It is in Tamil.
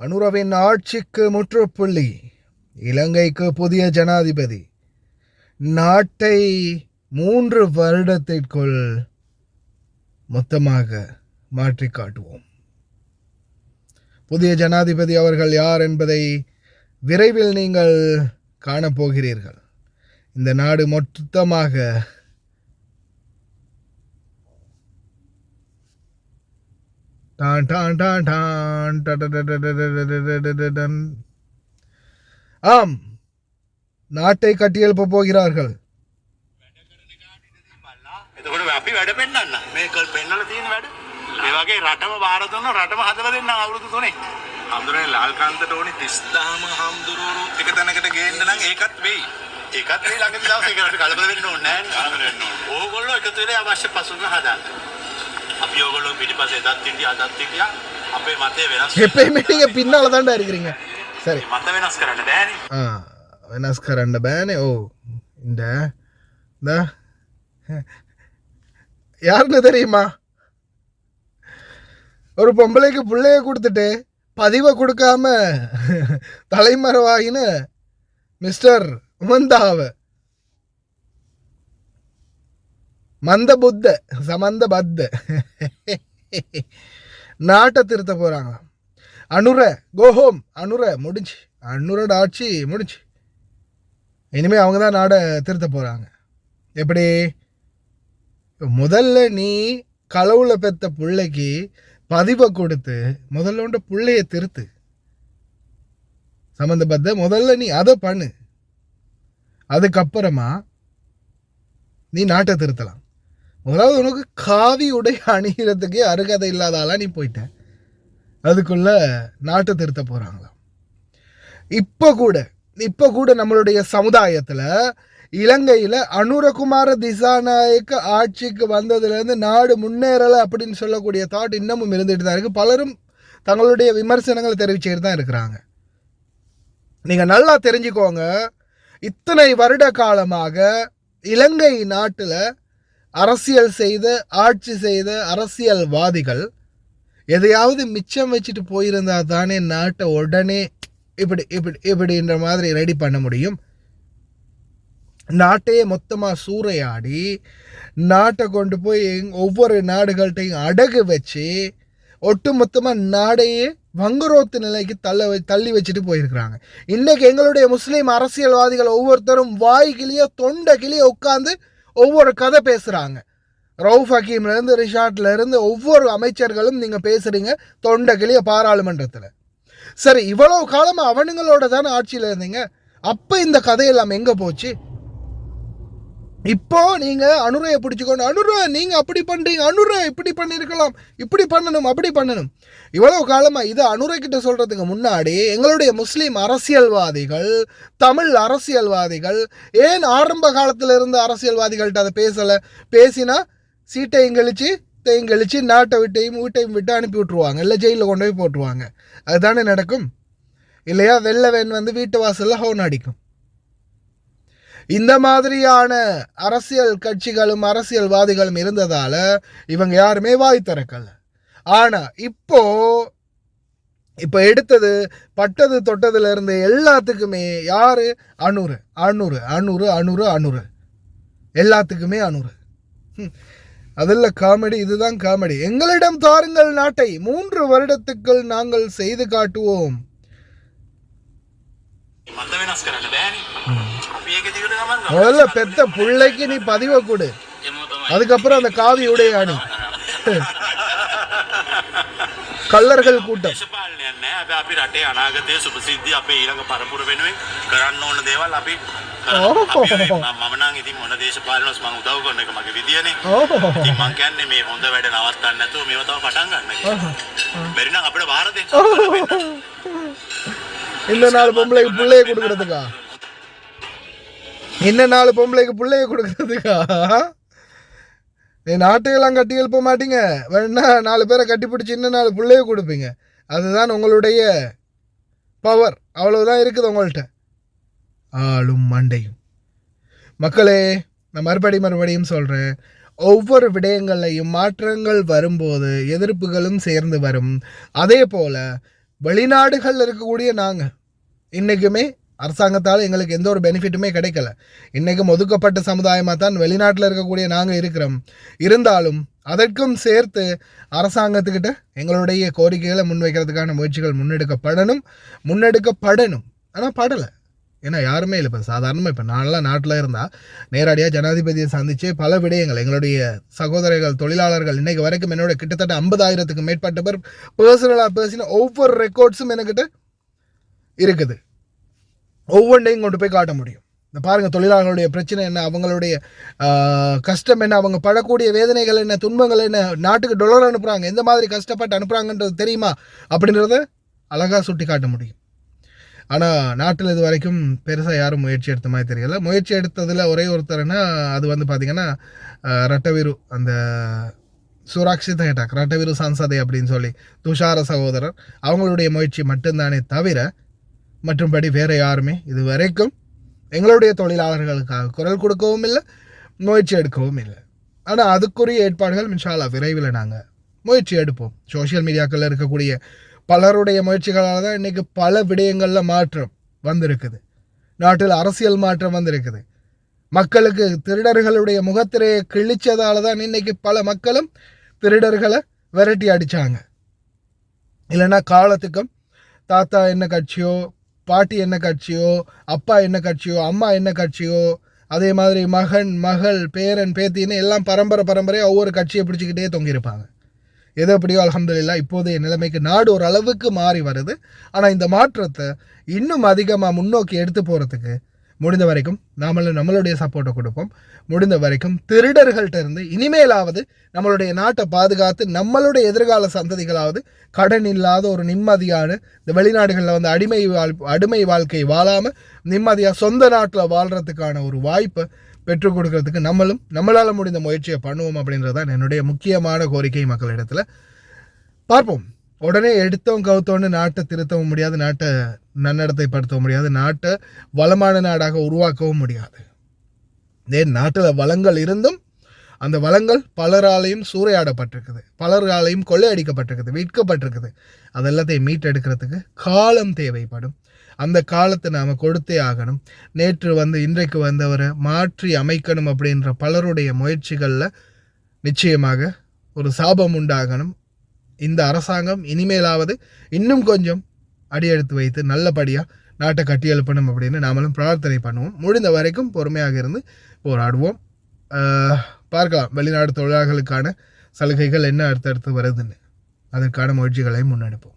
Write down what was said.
அனுரவின் ஆட்சிக்கு முற்றுப்புள்ளி. இலங்கைக்கு புதிய ஜனாதிபதி. நாட்டை 3 வருடத்திற்குள் மொத்தமாக மாற்றி காட்டுவோம். புதிய ஜனாதிபதி அவர்கள் யார் என்பதை விரைவில் நீங்கள் காணப்போகிறீர்கள். இந்த நாடு மொத்தமாக ஆம், நாட்டை கட்டியெழுப்ப போகிறார்கள். අපි වැඩ පෙන්නන්න මේක පෙන්නලා තියෙන වැඩ ඒ වගේ රටම බාර දුන්නා රටම හදලා දෙන්න අවුරුදු 3 හඳුරන්නේ ලාල්කාන්තට ඕනි 30000ම හඳුරුවරු එක තැනකට ගේන්න නම් ඒකත් වෙයි ළඟදී දවසේකට අපි කලබල වෙන්න ඕනේ නැහැ ඕගොල්ලෝ එකතු වෙලා අවශ්‍ය පසුබිම හදාන්න අපි ඕගොල්ලෝ පිටිපස්සේ දත් ඉන්දියා අපේ මතය වෙනස් எப்பயுமே நீங்க பின்னால தான்டா இருக்கிறீங்க. சரி, මත වෙනස් කරන්න බෑනේ. වෙනස් කරන්න බෑනේ. இந்த யாருன்னு தெரியுமா? ஒரு பொம்பளைக்கு பிள்ளைய கொடுத்துட்டு பதிவை கொடுக்காம தலைமறைவாகின மிஸ்டர் மந்த புத்த சமந்த பத்த நாட்டை திருத்த போறாங்க. அனுர கோஹோம், அனுர முடிஞ்சு, அனுரோட ஆட்சி முடிஞ்சு. இனிமே அவங்க தான் நாடை திருத்த போறாங்க. எப்படி? முதல்ல நீ களவுல பெத்த பிள்ளைக்கு பதிவை கொடுத்து முதல்ல உண்ட பிள்ளைய திருத்து. சம்பந்தப்பட்ட முதல்ல நீ அதை பண்ணு. அதுக்கப்புறமா நீ நாட்டை திருத்தலாம். முதலாவது உனக்கு காவி உடை அணிகிறதுக்கே அருகதை இல்லாதால நீ போயிட்ட. அதுக்குள்ள நாட்டை திருத்த போறாங்களாம். இப்ப கூட நம்மளுடைய சமுதாயத்துல இலங்கையில் அனுரகுமார திசாநாயக்க ஆட்சிக்கு வந்ததுலேருந்து நாடு முன்னேறலை அப்படின்னு சொல்லக்கூடிய தாட் இன்னமும் இருந்துட்டு தான் இருக்குது. பலரும் தங்களுடைய விமர்சனங்களை தெரிவிச்சுட்டு தான் இருக்கிறாங்க. நீங்கள் நல்லா தெரிஞ்சுக்கோங்க, இத்தனை வருட காலமாக இலங்கை நாட்டில் அரசியல் செய்த ஆட்சி செய்த அரசியல்வாதிகள் எதையாவது மிச்சம் வச்சுட்டு போயிருந்தா தானே நாட்டை உடனே இப்படின்ற மாதிரி ரெடி பண்ண முடியும். நாட்டையே மொத்தமாக சூறையாடி நாட்டை கொண்டு போய் ஒவ்வொரு நாடுகள்கிட்டையும் அடகு வச்சு ஒட்டு மொத்தமாக நாடையே வங்குரோத்து நிலைக்கு தள்ளி வச்சுட்டு போயிருக்கிறாங்க. இன்றைக்கு எங்களுடைய முஸ்லீம் அரசியல்வாதிகள் ஒவ்வொருத்தரும் வாய்கிலேயே தொண்டைக்கிலேயே உட்காந்து ஒவ்வொரு கதை பேசுகிறாங்க. ரவுஃப் ஹக்கீம்லேருந்து ரிஷாட்லேருந்து ஒவ்வொரு அமைச்சர்களும் நீங்கள் பேசுகிறீங்க தொண்டைக்கிலேயே பாராளுமன்றத்தில். சரி, இவ்வளோ காலமாக அவனுங்களோட தானே ஆட்சியில் இருந்தீங்க. அப்போ இந்த கதையெல்லாம் எங்கே போச்சு? இப்போ நீங்க அனுரையை பிடிச்சிக்கொண்டு அனுரா நீங்க அப்படி பண்றீங்க, அனுரா இப்படி பண்ணிருக்கலாம், இப்படி பண்ணணும், அப்படி பண்ணணும். இவ்வளவு காலமா இது அனுரை கிட்ட சொல்றதுக்கு முன்னாடி எங்களுடைய முஸ்லீம் அரசியல்வாதிகள், தமிழ் அரசியல்வாதிகள், ஏன் ஆரம்ப காலத்துல இருந்த அரசியல்வாதிகள்கிட்ட அதை பேசினா சீட்டையும் கழிச்சு நாட்டை வீட்டையும் விட்டு அனுப்பி விட்டுருவாங்க, இல்லை ஜெயிலில் கொண்டு போய் போட்டுருவாங்க. அதுதானே நடக்கும் இல்லையா? வெள்ளை வேன் வந்து வீட்டு வாசல்ல ஹோன் அடிக்கும். இந்த மாதிரியான அரசியல் கட்சிகளும் அரசியல்வாதிகளும் இருந்ததால இவங்க யாருமே வாய் திறக்கல. ஆனா இப்போ எடுத்தது பட்டது தொட்டதுல இருந்து எல்லாத்துக்குமே யாரு? அனுரு அனுரு அனுரு அனுரு அனுரு எல்லாத்துக்குமே அனுரு. அதில் காமெடி, இதுதான் காமெடி. எங்களிடம் தாருங்கள் நாட்டை, 3 வருடத்துக்குள் நாங்கள் செய்து காட்டுவோம். முதல்ல பெத்த பிள்ளைக்கு நீ பதிவை கொடு, அதுக்கப்புறம் அந்த காவி உடைய அணி. கல்லர்கள் கூட்டம். අපි රටේ අනාගතයේ සුපසිද්ධිය අපේ ඊළඟ පරපුර වෙනුවෙන් කරන්න ඕන දේවල් අපි මම නම් ඉතින් මොන දේශපාලනස් මම උදව් කරන එක මගේ විදියනේ. ඉතින් මං කියන්නේ මේ හොඳ වැඩ නවත්තන්න නැතුව මේව තව පටන් ගන්න කියලා. බැරි නම් අපිට බාර දෙන්න. இந்த 4 பொம்பளைக்கு பிள்ளைய கொடுக்கறதுக்கா? இன்னும் 4 பொம்பளைக்கு பிள்ளைய கொடுக்கறதுக்கா? நீ நாட்டையெல்லாம் கட்டி எழுப்ப மாட்டீங்க, வேணா 4 பேரை கட்டி பிடிச்சி இன்னும் 4 பிள்ளைய கொடுப்பீங்க. அதுதான் உங்களுடைய பவர். அவ்வளவுதான் இருக்குது உங்கள்கிட்ட, ஆளும் மண்டையும். மக்களே, நான் மறுபடியும் சொல்கிறேன், ஒவ்வொரு விடயங்கள்லையும் மாற்றங்கள் வரும்போது எதிர்ப்புகளும் சேர்ந்து வரும். அதே போல் வெளிநாடுகளில் இருக்கக்கூடிய நாங்கள் இன்றைக்குமே அரசாங்கத்தால் எங்களுக்கு எந்த ஒரு பெனிஃபிட்டுமே கிடைக்கல. இன்றைக்கும் ஒதுக்கப்பட்ட சமுதாயமாக தான் வெளிநாட்டில் இருக்கக்கூடிய நாங்கள் இருக்கிறோம். இருந்தாலும் அதற்கும் சேர்த்து அரசாங்கத்துக்கிட்ட எங்களுடைய கோரிக்கைகளை முன்வைக்கிறதுக்கான முயற்சிகள் முன்னெடுக்கப்படணும். ஆனால் படலை. ஏன்னா யாருமே இல்லை. இப்போ சாதாரணமாக இப்போ நான்லாம் நாட்டில் இருந்தால் நேரடியாக ஜனாதிபதியை சந்தித்து பல விடயங்கள் எங்களுடைய சகோதரர்கள் தொழிலாளர்கள் இன்றைக்கு வரைக்கும் என்னோட கிட்டத்தட்ட 50,000க்கு மேற்பட்ட பேர் பர்சனலாக பேசின ஒவ்வொரு ரெக்கார்ட்ஸும் என்கிட்ட இருக்குது. ஒவ்வொன்றையும் கொண்டு போய் காட்ட முடியும். இந்த பாருங்கள், தொழிலாளர்களுடைய பிரச்சனை என்ன, அவங்களுடைய கஷ்டம் என்ன, அவங்க படக்கூடிய வேதனைகள் என்ன, துன்பங்கள் என்ன, நாட்டுக்கு டொலர் அனுப்புகிறாங்க, எந்த மாதிரி கஷ்டப்பட்டு அனுப்புகிறாங்கன்றது தெரியுமா அப்படின்றத அழகாக சுட்டி காட்ட முடியும். ஆனால் நாட்டில் இது வரைக்கும் பெருசாக யாரும் முயற்சி எடுத்த மாதிரி தெரியல. முயற்சி எடுத்ததில் ஒரே ஒருத்தர்னா அது பார்த்திங்கன்னா ரட்டவீரு, அந்த சுராக்ஷித ஹேட்டாக் ரட்டவீரு சான்சதை அப்படின்னு சொல்லி துஷார சகோதரர் அவங்களுடைய முயற்சி மட்டும்தானே தவிர மற்றும்படி வேறு யாருமே இது வரைக்கும் எங்களுடைய தொழிலாளர்களுக்காக குரல் கொடுக்கவும் இல்லை, முயற்சி எடுக்கவும் இல்லை. ஆனால் அதுக்குரிய ஏற்பாடுகள் இன்ஷா அல்லாஹ் விரைவில் நாங்கள் முயற்சி எடுப்போம். சோஷியல் மீடியாக்களில் இருக்கக்கூடிய பலருடைய முயற்சிகளால் தான் இன்றைக்கி பல விடயங்களில் மாற்றம் வந்திருக்குது. நாட்டில் அரசியல் மாற்றம் வந்திருக்குது. மக்களுக்கு திருடர்களுடைய முகத்திரையை கிழிச்சதால தான் இன்றைக்கி பல மக்களும் திருடர்களை விரட்டி அடித்தாங்க. இல்லைன்னா காலத்துக்கும் தாத்தா என்ன கட்சியோ, பாட்டி என்ன கட்சியோ, அப்பா என்ன கட்சியோ, அம்மா என்ன கட்சியோ, அதே மாதிரி மகன் மகள் பேரன் பேத்தின்னு எல்லாம் பரம்பரையாக ஒவ்வொரு கட்சியை பிடிச்சிக்கிட்டே தொங்கியிருப்பாங்க. எது எப்படியோ அல்ஹம்துலில்லாஹ் இப்போதைய நிலைமைக்கு நாடு ஒரு அளவுக்கு மாறி வருது. ஆனால் இந்த மாற்றத்தை இன்னும் அதிகமாக முன்னோக்கி எடுத்து போகிறதுக்கு முடிந்த வரைக்கும் நம்மளுடைய சப்போர்ட்டை கொடுப்போம். முடிந்த வரைக்கும் திருடர்கள்ட்ட இருந்து இனிமேலாவது நம்மளுடைய நாட்டை பாதுகாத்து நம்மளுடைய எதிர்கால சந்ததிகளாவது கடன் இல்லாத ஒரு நிம்மதியான இந்த வெளிநாடுகளில் அடிமை வாழ்க்கை வாழாமல் நிம்மதியாக சொந்த நாட்டில் வாழ்கிறதுக்கான ஒரு வாய்ப்பை பெற்றுக் கொடுக்கறதுக்கு நம்மளால் முடிந்த முயற்சியை பண்ணுவோம் அப்படின்றது தான் என்னுடைய முக்கியமான கோரிக்கை மக்களிடத்தில். பார்ப்போம். உடனே எடுத்தோம் கவுத்தோன்னு நாட்டை திருத்தவும் முடியாது, நாட்டை நன்னடத்தைப்படுத்தவும் முடியாது, நாட்டை வளமான நாடாக உருவாக்கவும் முடியாது. நாட்டில் வளங்கள் இருந்தும் அந்த வளங்கள் பலராலையும் சூறையாடப்பட்டிருக்குது, பலராலையும் கொள்ளையடிக்கப்பட்டிருக்குது, விற்கப்பட்டிருக்குது. அதெல்லாத்தையும் மீட்டெடுக்கிறதுக்கு காலம் தேவைப்படும். அந்த காலத்தை நாம் கொடுத்தே ஆகணும். நேற்று இன்றைக்கு வந்தவரை மாற்றி அமைக்கணும் அப்படின்ற பலருடைய முயற்சிகளில் நிச்சயமாக ஒரு சாபம் உண்டாகணும். இந்த அரசாங்கம் இனிமேலாவது இன்னும் கொஞ்சம் அடியெடுத்து வைத்து நல்லபடியாக நாட்டை கட்டியெழுப்பணும் அப்படின்னு நாமளும் பிரார்த்தனை பண்ணுவோம். முடிந்த வரைக்கும் பொறுமையாக இருந்து போராடுவோம். பார்க்கலாம் வெளிநாடு தொழிலாளர்களுக்கான சலுகைகள் என்ன அடுத்தடுத்து வருதுன்னு. அதற்கான முயற்சிகளை முன்னெடுப்போம்.